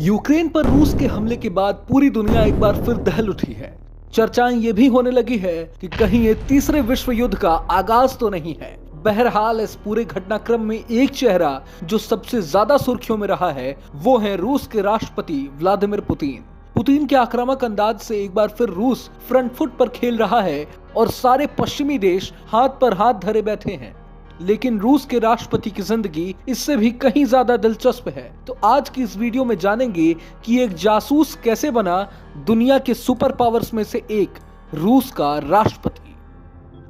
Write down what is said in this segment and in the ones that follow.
Ukraine पर रूस के हमले के बाद पूरी दुनिया एक बार फिर दहल उठी है। चर्चाएं ये भी होने लगी है कि कहीं ये तीसरे विश्व युद्ध का आगाज तो नहीं है। बहरहाल इस पूरे घटनाक्रम में एक चेहरा जो सबसे ज्यादा सुर्खियों में रहा है वो है रूस के राष्ट्रपति व्लादिमीर पुतिन। पुतिन के आक्रामक अंदाज से एक बार फिर रूस फ्रंट फुट पर खेल रहा है और सारे पश्चिमी देश हाथ पर हाथ धरे बैठे हैं। लेकिन रूस के राष्ट्रपति की जिंदगी इससे भी कहीं ज्यादा दिलचस्प है। तो आज की इस वीडियो में जानेंगे कि एक जासूस कैसे बना दुनिया के सुपर पावर्स में से एक, रूस का राष्ट्रपति।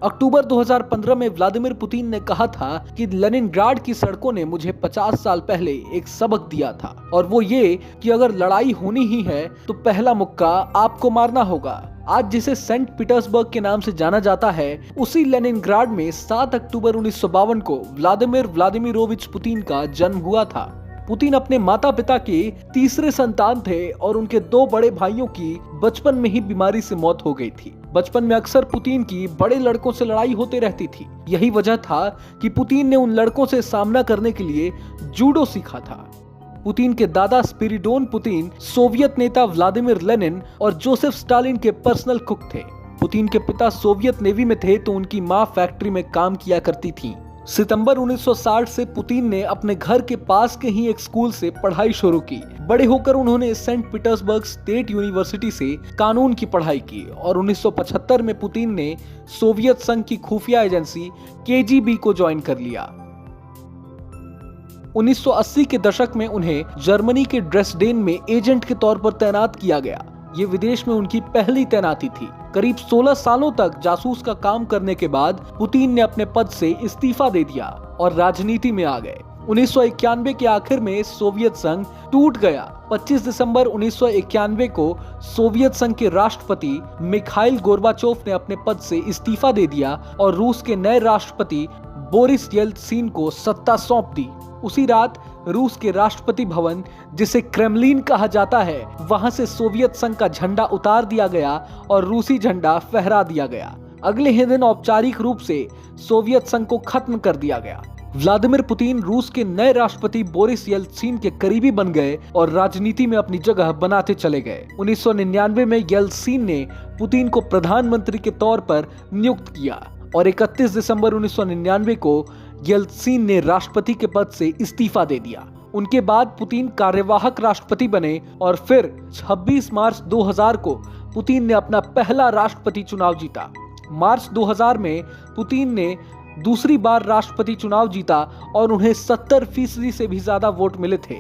अक्टूबर 2015 में व्लादिमीर पुतिन ने कहा था कि लेनिनग्राड की सड़कों ने मुझे 50 साल पहले एक सबक दिया था, और वो ये कि अगर लड़ाई होनी ही है तो पहला मुक्का आपको मारना होगा। आज जिसे सेंट पीटर्सबर्ग के नाम से जाना जाता है, उसी लेनिनग्राड में 7 अक्टूबर 1952 को व्लादिमीर व्लादिमीरोविच पुतिन का जन्म हुआ था। पुतिन अपने माता पिता के तीसरे संतान थे और उनके 2 बड़े भाइयों की बचपन में ही बीमारी से मौत हो गई थी। बचपन में अक्सर पुतिन की बड़े लड़कों से लड़ाई होते रहती थी। यही वजह था कि पुतिन ने उन लड़कों से सामना करने के लिए जूडो सीखा था। पुतिन के दादा स्पिरिडोन पुतिन सोवियत नेता व्लादिमीर लेनिन और जोसेफ स्टालिन के पर्सनल कुक थे। पुतिन के पिता सोवियत नेवी में थे तो उनकी मां फैक्ट्री में काम किया करती थी। सितंबर 1960 से पुतिन ने अपने घर के पास के ही एक स्कूल से पढ़ाई शुरू की। बड़े होकर उन्होंने सेंट पीटर्सबर्ग स्टेट यूनिवर्सिटी से कानून की पढ़ाई की और 1975 में पुतिन ने सोवियत संघ की खुफिया एजेंसी केजीबी को ज्वाइन कर लिया। 1980 के दशक में उन्हें जर्मनी के ड्रेसडेन में एजेंट के तौर पर तैनात किया गया। ये विदेश में उनकी पहली तैनाती थी। करीब 16 सालों तक जासूस का काम करने के बाद पुतिन ने अपने पद से इस्तीफा दे दिया और राजनीति में आ गए। 1991 के आखिर में सोवियत संघ टूट गया। 25 दिसंबर 1991 को सोवियत संघ के राष्ट्रपति मिखाइल गोर्बाचोव ने अपने पद से इस्तीफा दे दिया और रूस के नए राष्ट्रपति बोरिस येल्त्सिन को सत्ता सौंप दी। उसी रात रूस के राष्ट्रपति भवन, जिसे क्रेमलिन कहा जाता है, वहां से सोवियत संघ का झंडा उतार दिया गया और रूसी झंडा फहरा दिया गया। अगले ही दिन औपचारिक रूप से सोवियत संघ को खत्म कर दिया गया। व्लादिमीर पुतिन रूस के नए राष्ट्रपति बोरिस येल्त्सिन के करीबी बन गए और राजनीति में अपनी जगह बनाते चले गए। 1999 में येल्त्सिन ने पुतिन को प्रधानमंत्री के तौर पर नियुक्त किया और 31 दिसंबर 1999 को येल्त्सिन ने राष्ट्रपति के पद से इस्तीफा दे दिया। उनके बाद पुतिन कार्यवाहक राष्ट्रपति बने और फिर 26 मार्च 2000 को पुतिन ने अपना पहला राष्ट्रपति चुनाव जीता। मार्च 2000 में पुतिन ने दूसरी बार राष्ट्रपति चुनाव जीता और उन्हें 70% से भी ज्यादा वोट मिले थे।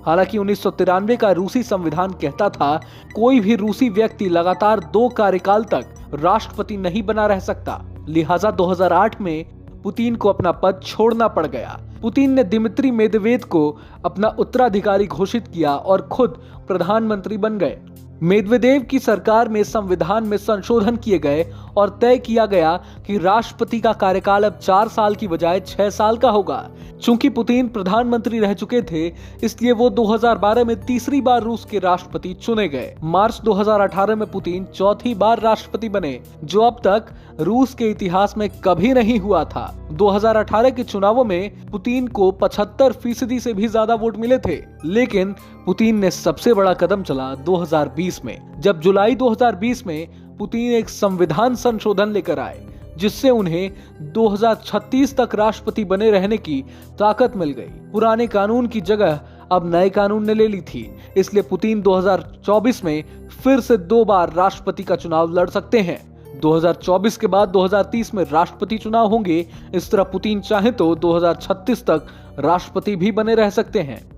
हालांकि 1993 का रूसी संविधान कहता था कोई भी रूसी व्यक्ति लगातार 2 कार्यकाल तक राष्ट्रपति नहीं बना रह सकता। लिहाजा 2008 में पुतिन को अपना पद छोड़ना पड़ गया। पुतिन ने दिमित्री मेदवेदेव को अपना उत्तराधिकारी घोषित किया और खुद प्रधानमंत्री बन गए। मेदवेदेव की सरकार में संविधान में संशोधन किए गए और तय किया गया कि राष्ट्रपति का कार्यकाल अब 4 साल की बजाय 6 साल का होगा। चूंकि पुतिन प्रधानमंत्री रह चुके थे, इसलिए वो 2012 में तीसरी बार रूस के राष्ट्रपति चुने गए। मार्च 2018 में पुतिन चौथी बार राष्ट्रपति बने, जो अब तक रूस के इतिहास में कभी नहीं हुआ था। 2018 के चुनावों में पुतिन को 75% से भी ज्यादा वोट मिले थे, लेकिन पुतिन ने सबसे बड़ा कदम चला 2020 में, जब जुलाई 2020 में पुतिन एक संविधान संशोधन लेकर आए, जिससे उन्हें 2036 तक राष्ट्रपति बने रहने की ताकत मिल गई। पुराने कानून की जगह अब नए कानून ने ले ली थी, इसलिए पुतिन 2024 में फिर से 2 बार राष्ट्रपति का चुनाव लड़ सकते हैं। 2024 के बाद 2030 में राष्ट्रपति चुनाव होंगे। इस तरह पुतिन चाहे तो 2036 तक राष्ट्रपति भी बने रह सकते हैं।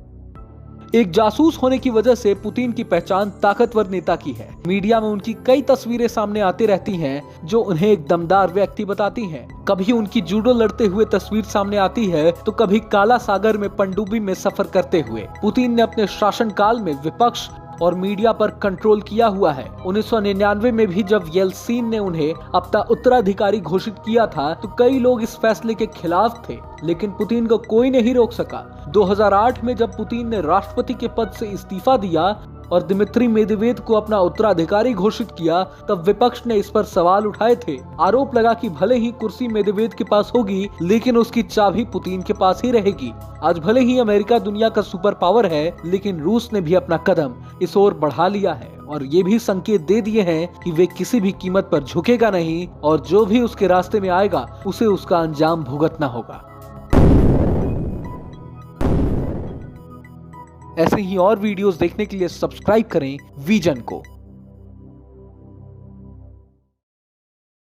एक जासूस होने की वजह से पुतिन की पहचान ताकतवर नेता की है। मीडिया में उनकी कई तस्वीरें सामने आती रहती हैं जो उन्हें एक दमदार व्यक्ति बताती हैं। कभी उनकी जूडो लड़ते हुए तस्वीर सामने आती है तो कभी काला सागर में पनडुब्बी में सफर करते हुए। पुतिन ने अपने शासनकाल में विपक्ष और मीडिया पर कंट्रोल किया हुआ है। 1999 में भी जब येल्त्सिन ने उन्हें अपना उत्तराधिकारी घोषित किया था तो कई लोग इस फैसले के खिलाफ थे, लेकिन पुतिन को कोई नहीं रोक सका। 2008 में जब पुतिन ने राष्ट्रपति के पद से इस्तीफा दिया और दिमित्री मेदवेदेव को अपना उत्तराधिकारी घोषित किया, तब विपक्ष ने इस पर सवाल उठाए थे। आरोप लगा कि भले ही कुर्सी मेदवेदेव के पास होगी, लेकिन उसकी चाबी पुतिन के पास ही रहेगी। आज भले ही अमेरिका दुनिया का सुपर पावर है, लेकिन रूस ने भी अपना कदम इस ओर बढ़ा लिया है और ये भी संकेत दे दिए हैं कि वे किसी भी कीमत पर झुकेगा नहीं और जो भी उसके रास्ते में आएगा उसे उसका अंजाम भुगतना होगा। ऐसे ही और वीडियोस देखने के लिए सब्सक्राइब करें विजन को।